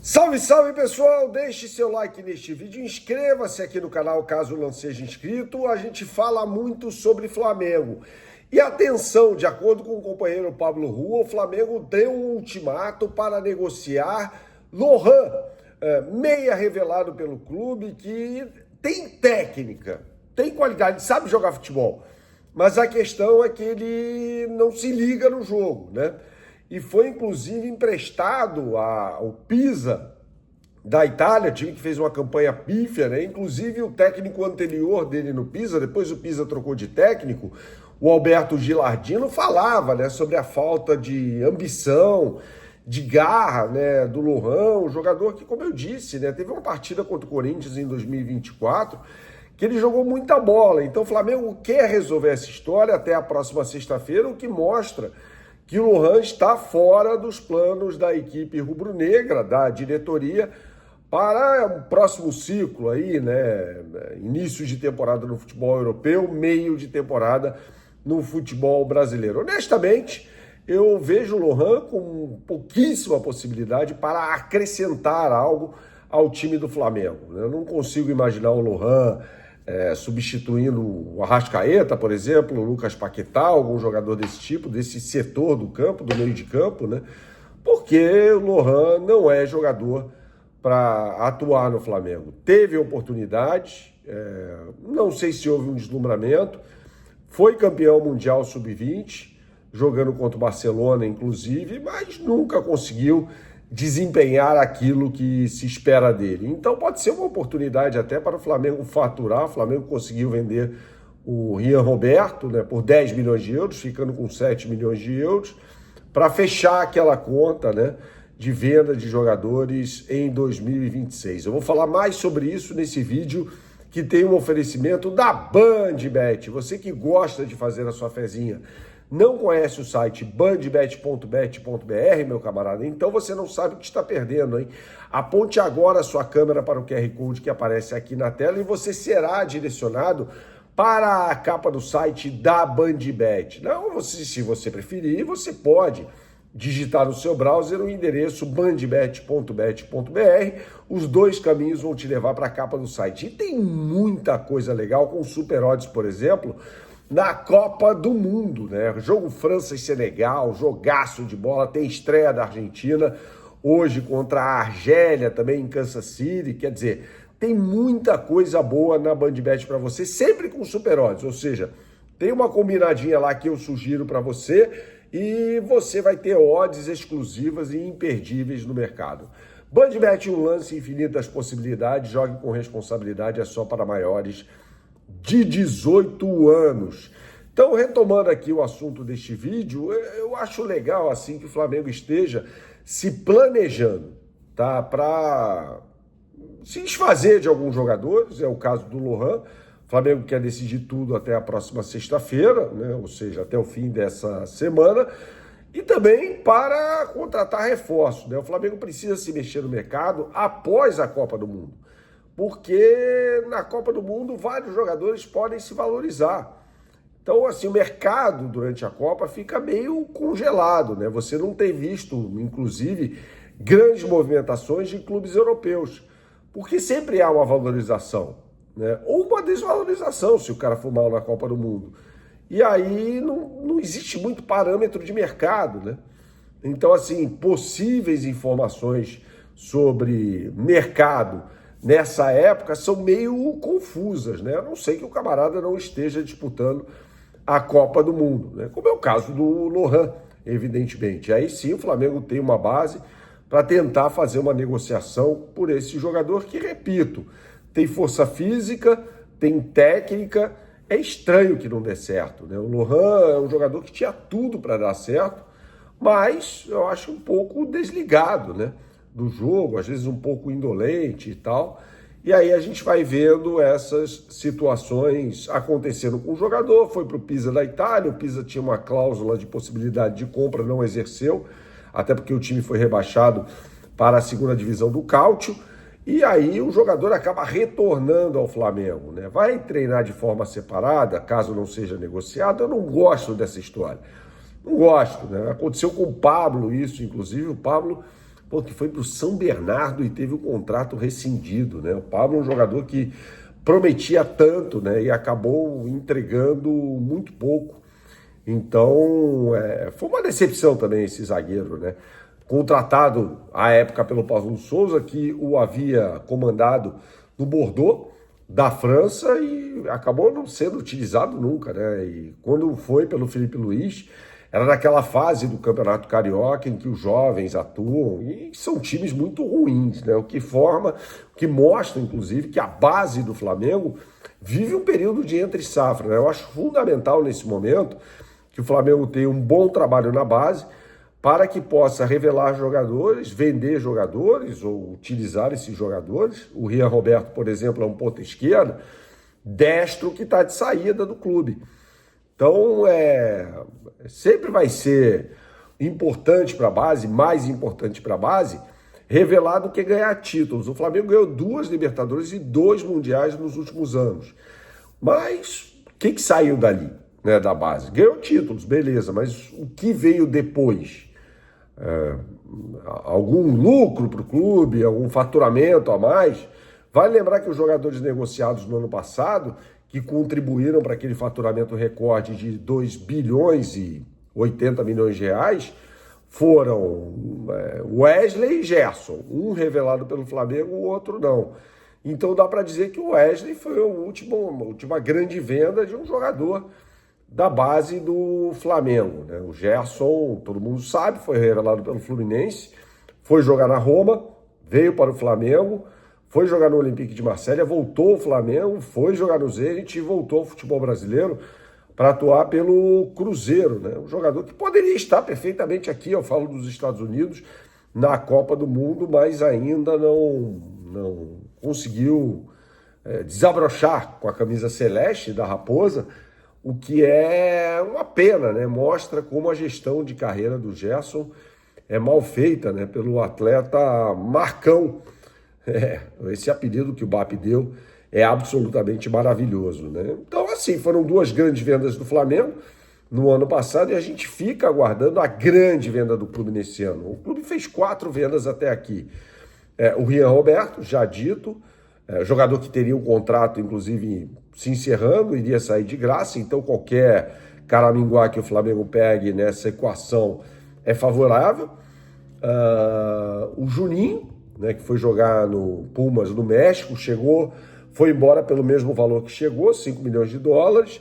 Salve, salve pessoal! Deixe seu like neste vídeo, inscreva-se aqui no canal caso não seja inscrito. A gente fala muito sobre Flamengo. E atenção, de acordo com o companheiro Pablo Rua, o Flamengo deu um ultimato para negociar Lohan, meia revelado pelo clube, que tem técnica, tem qualidade, sabe jogar futebol. Mas a questão é que ele não se liga no jogo, né? E foi, inclusive, emprestado ao Pisa da Itália, time que fez uma campanha pífia, né? Inclusive, o técnico anterior dele no Pisa, depois o Pisa trocou de técnico, o Alberto Gilardino falava, né, sobre a falta de ambição, de garra, né, do Lohan, um jogador que, como eu disse, né, teve uma partida contra o Corinthians em 2024, que ele jogou muita bola. Então, o Flamengo quer resolver essa história até a próxima sexta-feira, o que mostra que o Lohan está fora dos planos da equipe rubro-negra, da diretoria, para o próximo ciclo aí, né? Início de temporada no futebol europeu, meio de temporada no futebol brasileiro. Honestamente, eu vejo o Lohan com pouquíssima possibilidade para acrescentar algo ao time do Flamengo. Eu não consigo imaginar o Lohan substituindo o Arrascaeta, por exemplo, o Lucas Paquetá, algum jogador desse tipo, desse setor do campo, do meio de campo, né? Porque o Lohan não é jogador para atuar no Flamengo. Teve oportunidade, não sei se houve um deslumbramento, foi campeão mundial sub-20, jogando contra o Barcelona, inclusive, mas nunca conseguiu desempenhar aquilo que se espera dele. Então pode ser uma oportunidade até para o Flamengo faturar. O Flamengo conseguiu vender o Rian Roberto, né, por 10 milhões de euros, ficando com 7 milhões de euros, para fechar aquela conta, né, de venda de jogadores em 2026. Eu vou falar mais sobre isso nesse vídeo, que tem um oferecimento da BandBet. Você que gosta de fazer a sua fezinha, não conhece o site bandbet.bet.br, meu camarada, então você não sabe o que está perdendo, hein? Aponte agora a sua câmera para o QR Code que aparece aqui na tela e você será direcionado para a capa do site da BandBet. Não, se você preferir, você pode digitar no seu browser o endereço bandbet.bet.br. Os dois caminhos vão te levar para a capa do site. E tem muita coisa legal com Super Odds, por exemplo, na Copa do Mundo, né? Jogo França e Senegal, jogaço de bola, tem estreia da Argentina hoje contra a Argélia, também em Kansas City. Quer dizer, tem muita coisa boa na BandBet para você, sempre com Super Odds, ou seja, tem uma combinadinha lá que eu sugiro para você e você vai ter odds exclusivas e imperdíveis no mercado. BandBet, um lance infinito das possibilidades, jogue com responsabilidade, é só para maiores de 18 anos. Então, retomando aqui o assunto deste vídeo, eu acho legal assim que o Flamengo esteja se planejando, tá, para se desfazer de alguns jogadores, é o caso do Lohan. O Flamengo quer decidir tudo até a próxima sexta-feira, né? Ou seja, até o fim dessa semana, e também para contratar reforços, né? O Flamengo precisa se mexer no mercado após a Copa do Mundo, porque na Copa do Mundo vários jogadores podem se valorizar. Então, assim, o mercado durante a Copa fica meio congelado, né? Você não tem visto, inclusive, grandes movimentações de clubes europeus, porque sempre há uma valorização, né? Ou uma desvalorização se o cara for mal na Copa do Mundo. E aí não existe muito parâmetro de mercado, né? Então, assim, possíveis informações sobre mercado nessa época são meio confusas, né? A não sei que o camarada não esteja disputando a Copa do Mundo, né? Como é o caso do Lohan, evidentemente. Aí sim o Flamengo tem uma base para tentar fazer uma negociação por esse jogador que, repito, tem força física, tem técnica. É estranho que não dê certo, né? O Lohan é um jogador que tinha tudo para dar certo, mas eu acho um pouco desligado, né, do jogo, às vezes um pouco indolente e tal. E aí a gente vai vendo essas situações acontecendo com o jogador. Foi para o Pisa da Itália, o Pisa tinha uma cláusula de possibilidade de compra, não exerceu, até porque o time foi rebaixado para a segunda divisão do Cálcio. E aí o jogador acaba retornando ao Flamengo, né? Vai treinar de forma separada, caso não seja negociado. Eu não gosto dessa história. Não gosto, né? Aconteceu com o Pablo isso, inclusive. O Pablo pô, que foi para o São Bernardo e teve o contrato rescindido, né? O Pablo é um jogador que prometia tanto, né? E acabou entregando muito pouco. Então, foi uma decepção também esse zagueiro, né? Contratado à época pelo Paulo Sousa, que o havia comandado no Bordeaux, da França, e acabou não sendo utilizado nunca, né? E quando foi pelo Felipe Luiz, era naquela fase do Campeonato Carioca em que os jovens atuam, e são times muito ruins, né? O que mostra, inclusive, que a base do Flamengo vive um período de entre-safra, né? Eu acho fundamental nesse momento que o Flamengo tenha um bom trabalho na base para que possa revelar jogadores, vender jogadores ou utilizar esses jogadores. O Rian Roberto, por exemplo, é um ponta esquerda destro que está de saída do clube. Então, sempre vai ser importante para a base, mais importante para a base, revelar do que ganhar títulos. O Flamengo ganhou 2 Libertadores e 2 Mundiais nos últimos anos. Mas o que saiu dali, né, da base? Ganhou títulos, beleza, mas o que veio depois? Algum lucro para o clube, algum faturamento a mais? Vale lembrar que os jogadores negociados no ano passado, que contribuíram para aquele faturamento recorde de 2 bilhões e 80 milhões de reais, foram Wesley e Gerson, um revelado pelo Flamengo, o outro não. Então dá para dizer que o Wesley foi a última grande venda de um jogador da base do Flamengo, né? O Gerson, todo mundo sabe, foi revelado pelo Fluminense, foi jogar na Roma, veio para o Flamengo, foi jogar no Olympique de Marselha, voltou ao Flamengo, foi jogar no Zenit e voltou ao futebol brasileiro para atuar pelo Cruzeiro, né? Um jogador que poderia estar perfeitamente aqui, eu falo dos Estados Unidos, na Copa do Mundo, mas ainda não conseguiu desabrochar com a camisa celeste da Raposa, o que é uma pena, né? Mostra como a gestão de carreira do Gerson é mal feita, né? Pelo atleta Marcão. Esse apelido que o BAP deu é absolutamente maravilhoso, né? Então, assim, foram 2 grandes vendas do Flamengo no ano passado e a gente fica aguardando a grande venda do clube nesse ano. O clube fez 4 vendas até aqui. O Rian Roberto, já dito, jogador que teria um contrato, inclusive, se encerrando, iria sair de graça, então qualquer caraminguá que o Flamengo pegue nessa equação é favorável. O Juninho, né, que foi jogar no Pumas no México, foi embora pelo mesmo valor que chegou, 5 milhões de dólares.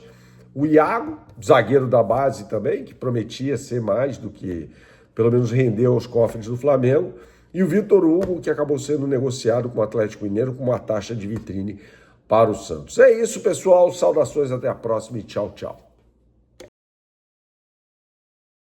O Iago, zagueiro da base também, que prometia ser mais do que, pelo menos, rendeu aos cofres do Flamengo. E o Vitor Hugo, que acabou sendo negociado com o Atlético Mineiro com uma taxa de vitrine para o Santos. É isso, pessoal. Saudações, até a próxima e tchau, tchau.